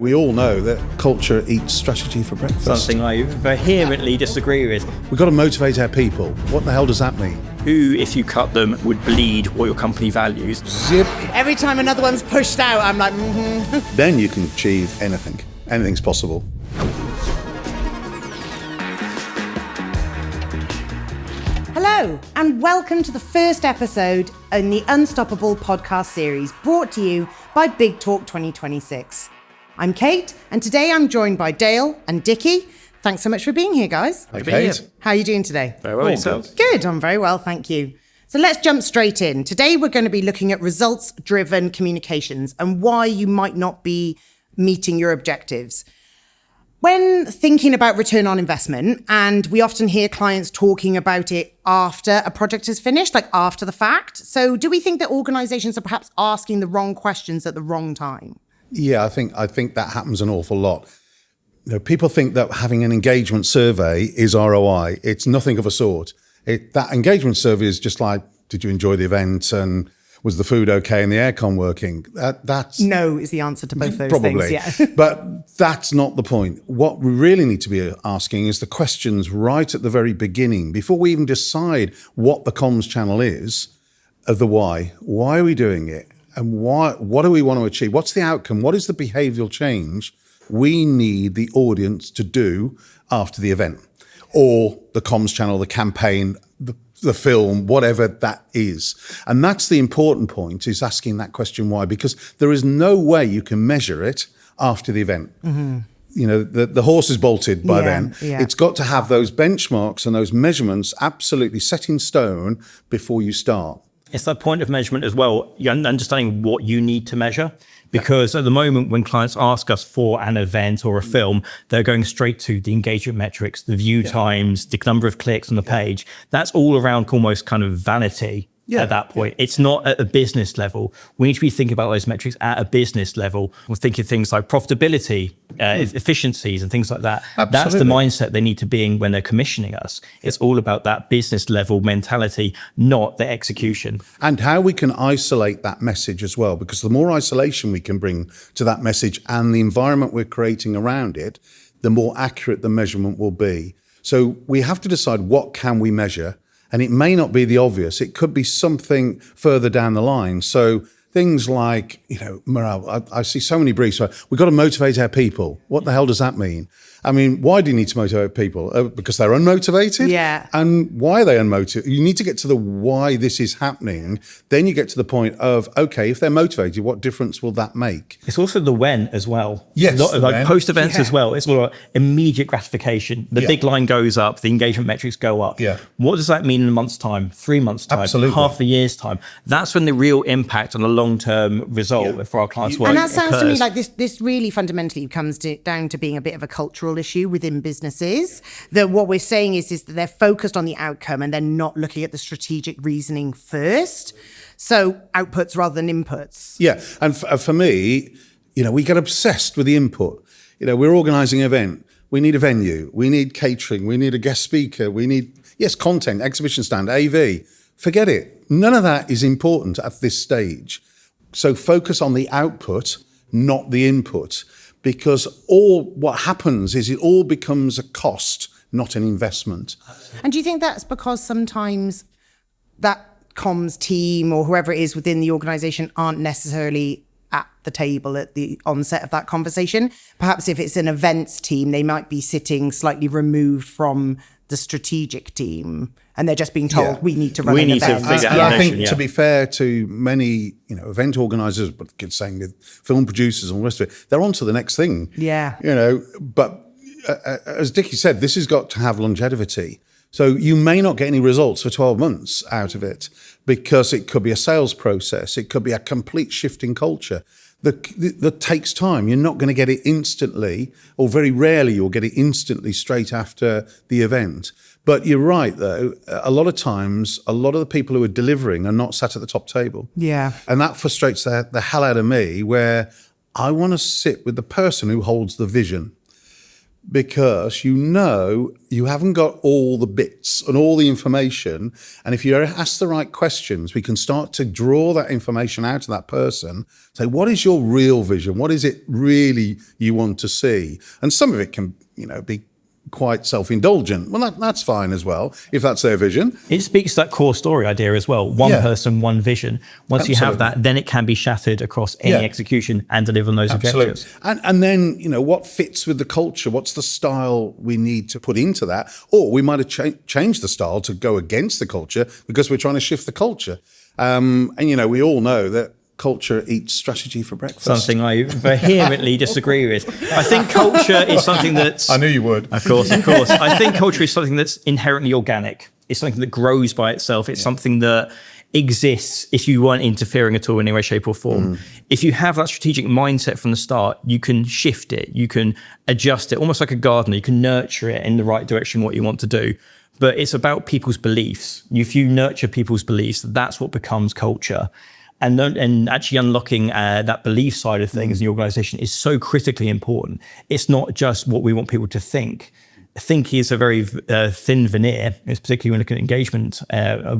We all know that culture eats strategy for breakfast. Something I vehemently disagree with. We've got to motivate our people. What the hell does that mean? Who, if you cut them, would bleed what your company values? Zip. Every time another one's pushed out, I'm like, Then you can achieve anything. Anything's possible. Hello, and welcome to the first episode in the Unstoppable podcast series, brought to you by BigTalk 2026. I'm Kate, and today I'm joined by Dale and Dickie. Thanks so much for being here, guys. Hi, Kate. How are you doing today? Very well, yourself? Good, I'm very well, thank you. So let's jump straight in. Today we're going to be looking at results-driven communications and why you might not be meeting your objectives. When thinking about return on investment, and we often hear clients talking about it after a project is finished, like after the fact. So do we think that organizations are perhaps asking the wrong questions at the wrong time? Yeah, I think that happens an awful lot. You know, people think that having an engagement survey is ROI. It's nothing of a sort. That engagement survey is just like, did you enjoy the event and was the food okay and the aircon working? That's no is the answer to both those probably things. Yeah. But that's not the point. What we really need to be asking is the questions right at the very beginning, before we even decide what the comms channel is, of the why. Why are we doing it? And what do we want to achieve? What's the outcome? What is the behavioral change we need the audience to do after the event or the comms channel, the campaign, the film, whatever that is? And that's the important point, is asking that question why, because there is no way you can measure it after the event. Mm-hmm. You know, the horse is bolted by then. Yeah. It's got to have those benchmarks and those measurements absolutely set in stone before you start. It's that point of measurement as well, understanding what you need to measure. Because at the moment, when clients ask us for an event or a film, they're going straight to the engagement metrics, the view times, the number of clicks on the page. That's all around almost kind of vanity at that point. It's not at a business level. We need to be thinking about those metrics at a business level. We're thinking things like profitability, efficiencies and things like that. Absolutely. That's the mindset they need to be in when they're commissioning us. It's all about that business level mentality, not the execution. And how we can isolate that message as well, because the more isolation we can bring to that message and the environment we're creating around it, the more accurate the measurement will be. So we have to decide, what can we measure? And it may not be the obvious. It could be something further down the line. So things like, morale. I see so many briefs where we've got to motivate our people. What the hell does that mean? I mean, why do you need to motivate people? Because they're unmotivated? Yeah. And why are they unmotivated? You need to get to the why this is happening. Then you get to the point of, okay, if they're motivated, what difference will that make? It's also the when as well. Yes. Like post-events as well. It's all about immediate gratification. The big line goes up, the engagement metrics go up. Yeah. What does that mean in a month's time, 3 months' time, Absolutely. half a year's time? That's when the real impact on a long-term result for our clients' work And that sounds occurs. to me like this really fundamentally comes down to being a bit of a cultural issue within businesses. That what we're saying is that they're focused on the outcome and they're not looking at the strategic reasoning first. So outputs rather than inputs. Yeah, and for me, we get obsessed with the input. We're organising an event. We need a venue. We need catering. We need a guest speaker. We need, content, exhibition stand, AV. Forget it. None of that is important at this stage. So focus on the output, not the input, because what happens is it all becomes a cost, not an investment. And do you think that's because sometimes that comms team or whoever it is within the organisation aren't necessarily at the table at the onset of that conversation? Perhaps if it's an events team, they might be sitting slightly removed from the strategic team and they're just being told, we need to run an event. I think to be fair to many, event organisers, but saying with film producers and all the rest of it, they're on to the next thing. Yeah. But as Dickie said, this has got to have longevity. So you may not get any results for 12 months out of it, because it could be a sales process. It could be a complete shift in culture that takes time. You're not going to get it instantly, or very rarely you'll get it instantly straight after the event. But you're right, though. A lot of times, a lot of the people who are delivering are not sat at the top table. Yeah. And that frustrates the hell out of me, where I want to sit with the person who holds the vision. because you haven't got all the bits and all the information. And if you ask the right questions, we can start to draw that information out of that person, say, what is your real vision? What is it really you want to see? And some of it can, be quite self-indulgent. Well, that's fine as well, if that's their vision. It speaks to that core story idea as well. One person, one vision. Once you have that, then it can be shattered across any execution and deliver on those objectives. And then, what fits with the culture? What's the style we need to put into that? Or we might have changed the style to go against the culture because we're trying to shift the culture. And, we all know that culture eats strategy for breakfast. Something I vehemently disagree with. I think culture is something that's... I knew you would. Of course. I think culture is something that's inherently organic. It's something that grows by itself. It's something that exists if you weren't interfering at all in any way, shape or form. If you have that strategic mindset from the start, you can shift it. You can adjust it, almost like a gardener. You can nurture it in the right direction, what you want to do. But it's about people's beliefs. If you nurture people's beliefs, that's what becomes culture. And actually unlocking that belief side of things in the organization is so critically important. It's not just what we want people to think. Think is a very thin veneer, particularly when looking at engagement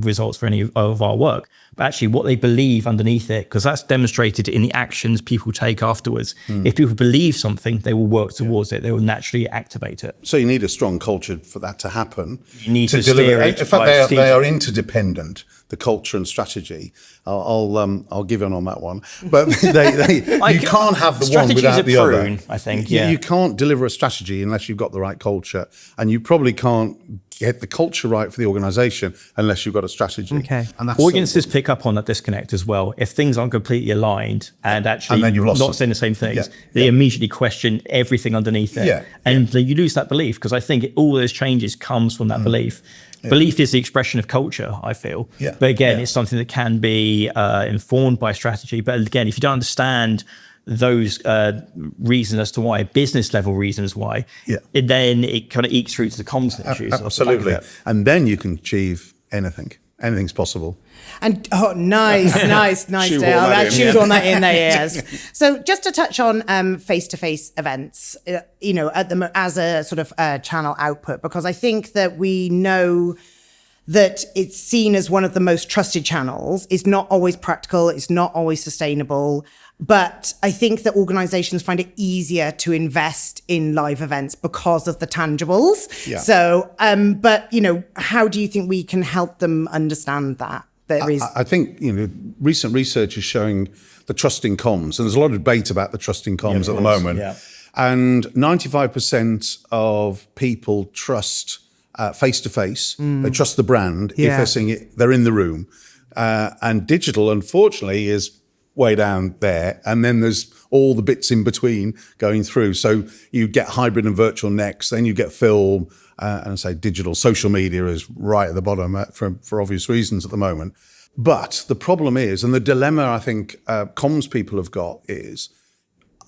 results for any of our work, but actually what they believe underneath it, because that's demonstrated in the actions people take afterwards. If people believe something, they will work towards it. They will naturally activate it. So you need a strong culture for that to happen. You need to deliver. steer In fact, they are interdependent, the culture and strategy. I'll give in on that one. But you can't have the one without the other. I think, You can't deliver a strategy unless you've got the right culture. And you probably can't get the culture right for the organization unless you've got a strategy. Okay. And that's audiences pick up on that disconnect as well. If things aren't completely aligned and actually then you've lost not saying the same things, they immediately question everything underneath it. And you lose that belief, because I think all those changes comes from that belief. Belief is the expression of culture, I feel. But again, it's something that can be informed by strategy. But again, if you don't understand those reasons as to why, business level reasons why, then it kind of ekes through to the comms issues. Absolutely. And then you can achieve anything. Anything's possible. And nice, Dale. That shoehorn that in there, yes. So just to touch on face-to-face events, as a sort of channel output, because I think that we know that it's seen as one of the most trusted channels. It's not always practical. It's not always sustainable. But I think that organizations find it easier to invest in live events because of the tangibles. So, but, how do you think we can help them understand that? I think, recent research is showing the trust in comms, and there's a lot of debate about the trust in comms at the moment. And 95% of people trust face-to-face. They trust the brand if they're seeing it, they're in the room. And digital, unfortunately, is way down there. And then there's all the bits in between going through. So you get hybrid and virtual next, then you get film, and say digital. Social media is right at the bottom for obvious reasons at the moment. But the problem is, and the dilemma I think comms people have got is,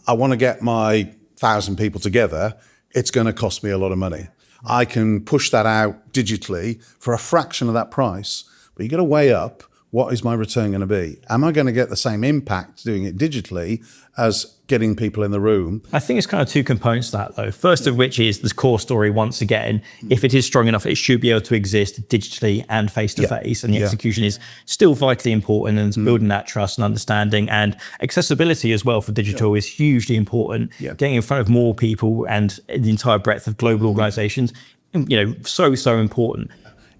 I want to get my 1,000 people together. It's going to cost me a lot of money. I can push that out digitally for a fraction of that price, but you got to weigh up, what is my return going to be? Am I going to get the same impact doing it digitally as getting people in the room? I think it's kind of two components to that, though. First of which is this core story, once again. If it is strong enough, it should be able to exist digitally and face-to-face. And the execution is still vitally important, and building that trust and understanding, and accessibility as well for digital is hugely important. Getting in front of more people and the entire breadth of global organizations, so important.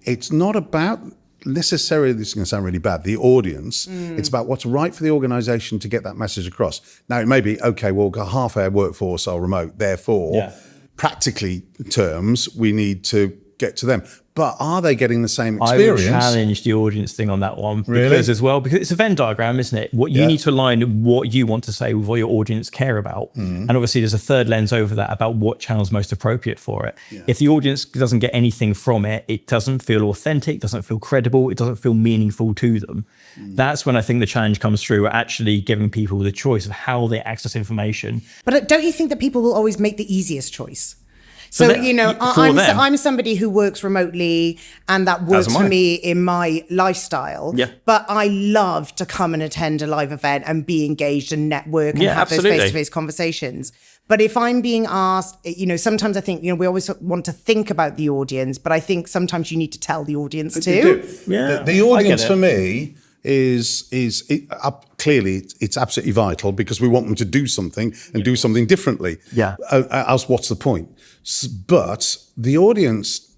It's not about necessarily, this is going to sound really bad, the audience. It's about what's right for the organization to get that message across. Now, it may be, okay, well, half our workforce are remote, therefore, practically terms, we need to get to them. But are they getting the same experience? I would challenge the audience thing on that one. Because it's a Venn diagram, isn't it? What you need to align what you want to say with what your audience care about. And obviously there's a third lens over that about what channel's most appropriate for it. If the audience doesn't get anything from it, it doesn't feel authentic, doesn't feel credible, it doesn't feel meaningful to them. That's when I think the challenge comes through, actually giving people the choice of how they access information. But don't you think that people will always make the easiest choice? So, I'm somebody who works remotely, and that works for me in my lifestyle. But I love to come and attend a live event and be engaged and network and have those face-to-face conversations. But if I'm being asked, sometimes I think, we always want to think about the audience, but I think sometimes you need to tell the audience too. Yeah. The audience for me is clearly it's absolutely vital because we want them to do something and do something differently. Yeah. Else, what's the point? But the audience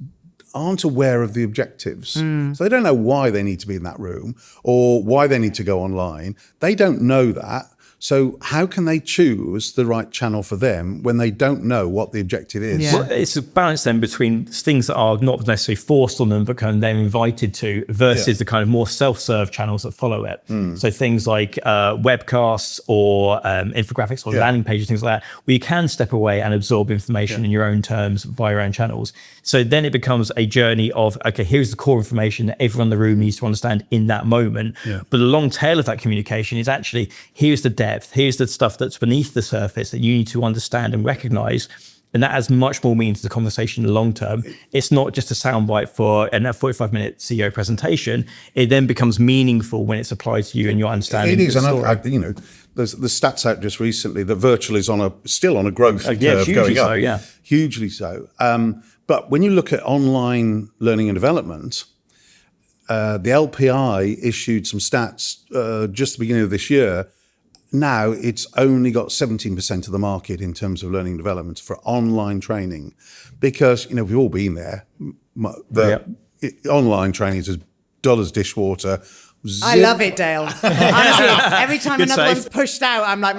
aren't aware of the objectives. So they don't know why they need to be in that room or why they need to go online. They don't know that. So how can they choose the right channel for them when they don't know what the objective is? Yeah. Well, it's a balance then between things that are not necessarily forced on them, but kind of they're invited to, versus the kind of more self-serve channels that follow it. So things like webcasts or infographics or landing pages, things like that, where you can step away and absorb information in your own terms via your own channels. So then it becomes a journey of, okay, here's the core information that everyone in the room needs to understand in that moment. But the long tail of that communication is actually, here's the depth, here's the stuff that's beneath the surface that you need to understand and recognize. And that has much more meaning to the conversation in the long term. It's not just a soundbite for a 45-minute CEO presentation. It then becomes meaningful when it's applied to you and your understanding. It is, and there's the stats out just recently that virtual is still on a growth curve going up. Hugely so. But when you look at online learning and development, the LPI issued some stats just at the beginning of this year. Now it's only got 17% of the market in terms of learning and development for online training, because we've all been there. Online training is as dull as dishwater. I love it, Dale. Honestly, every time another one's pushed out, I'm like,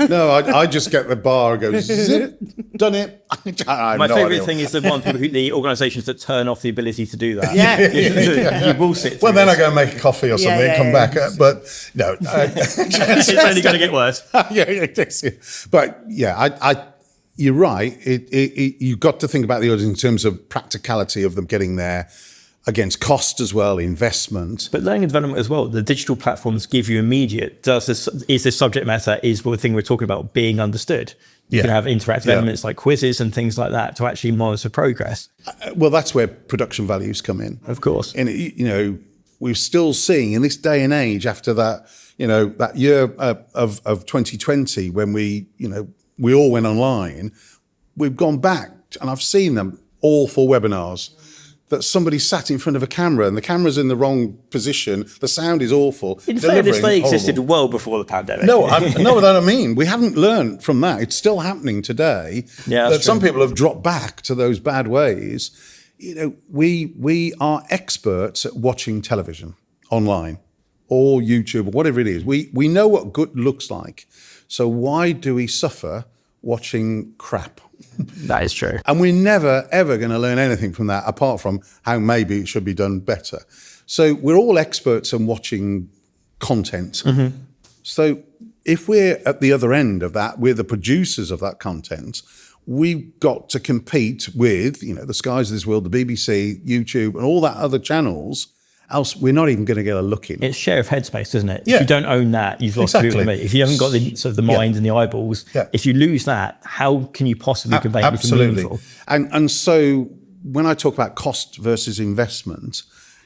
No, I just get the bar and go, zip, done it. My favourite thing is the organisations that turn off the ability to do that. You will sit. Well, then I go and make a coffee or something and come back. But no. It's only going to get worse. But you're right. You've got to think about the audience in terms of practicality of them getting there, against cost as well, investment. But learning and development as well, the digital platforms give you immediate, is this subject matter, is the thing we're talking about being understood. You can have interactive elements like quizzes and things like that to actually monitor progress. Well, that's where production values come in. Of course. And, we're still seeing in this day and age after that, that year of 2020 when we all went online, we've gone back and I've seen them all for webinars. That somebody sat in front of a camera and the camera's in the wrong position, the sound is awful. In fairness, they existed well before the pandemic. No, that I mean. We haven't learned from that. It's still happening today. That some people have dropped back to those bad ways. We are experts at watching television online or YouTube or whatever it is. We know what good looks like. So why do we suffer watching crap? That is true. And we're never, ever going to learn anything from that apart from how maybe it should be done better. So we're all experts in watching content. So if we're at the other end of that, we're the producers of that content, we've got to compete with, the Skies of this world, the BBC, YouTube, and all that other channels. Else, we're not even going to get a look in. It's share of headspace, isn't it? If you don't own that, you've lost people. If you haven't got the sort of the mind and the eyeballs, if you lose that, how can you possibly convey anything meaningful? And so when I talk about cost versus investment,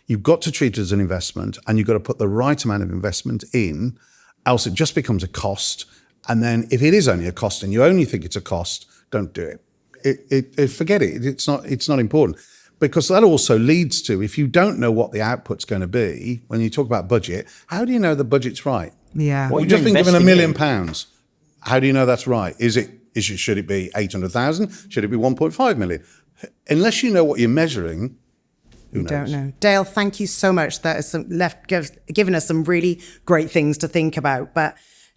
you've got to treat it as an investment and you've got to put the right amount of investment in, else it just becomes a cost. And then if it is only a cost and you only think it's a cost, don't do it. Forget it. It's not important. Because that also leads to, if you don't know what the output's going to be, when you talk about budget, how do you know the budget's right? Yeah. You've just been given £1 million. How do you know that's right? Should it be 800,000? Should it be 1.5 million? Unless you know what you're measuring, who knows? Don't know. Dale, thank you so much. That has given us some really great things to think about. But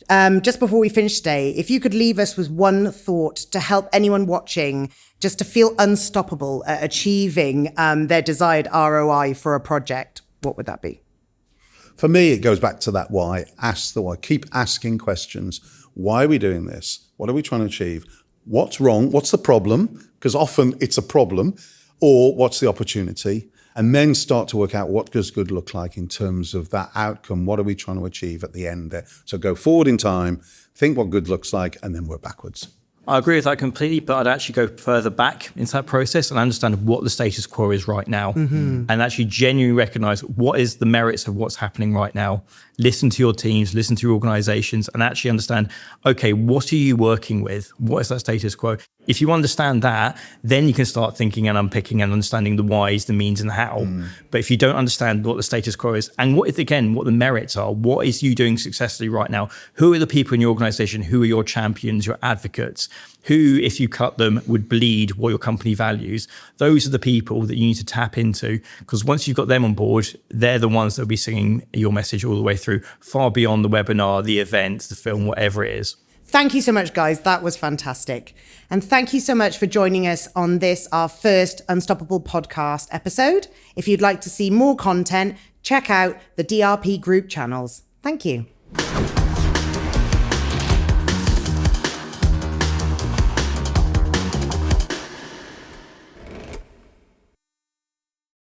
just before we finish today, if you could leave us with one thought to help anyone watching just to feel unstoppable at achieving their desired ROI for a project, what would that be? For me, it goes back to that why. Ask the why. Keep asking questions. Why are we doing this? What are we trying to achieve? What's wrong? What's the problem? Because often it's a problem. Or what's the opportunity? And then start to work out what does good look like in terms of that outcome. What are we trying to achieve at the end there? So go forward in time, think what good looks like, and then work backwards. I agree with that completely, but I'd actually go further back into that process and understand what the status quo is right now and actually genuinely recognize what is the merits of what's happening right now listen to your teams, listen to your organizations, and actually understand, okay, what are you working with? What is that status quo? If you understand that, then you can start thinking and unpicking and understanding the whys, the means, and the how. But if you don't understand what the status quo is and what the merits are, what is you doing successfully right now? Who are the people in your organization? Who are your champions, your advocates? Who, if you cut them, would bleed what your company values? Those are the people that you need to tap into, because once you've got them on board, they're the ones that will be singing your message all the way through, far beyond the webinar, the event, the film, whatever it is. Thank you so much, guys. That was fantastic. And thank you so much for joining us on this, our first Unstoppable podcast episode. If you'd like to see more content, check out the DRPGroup channels. Thank you.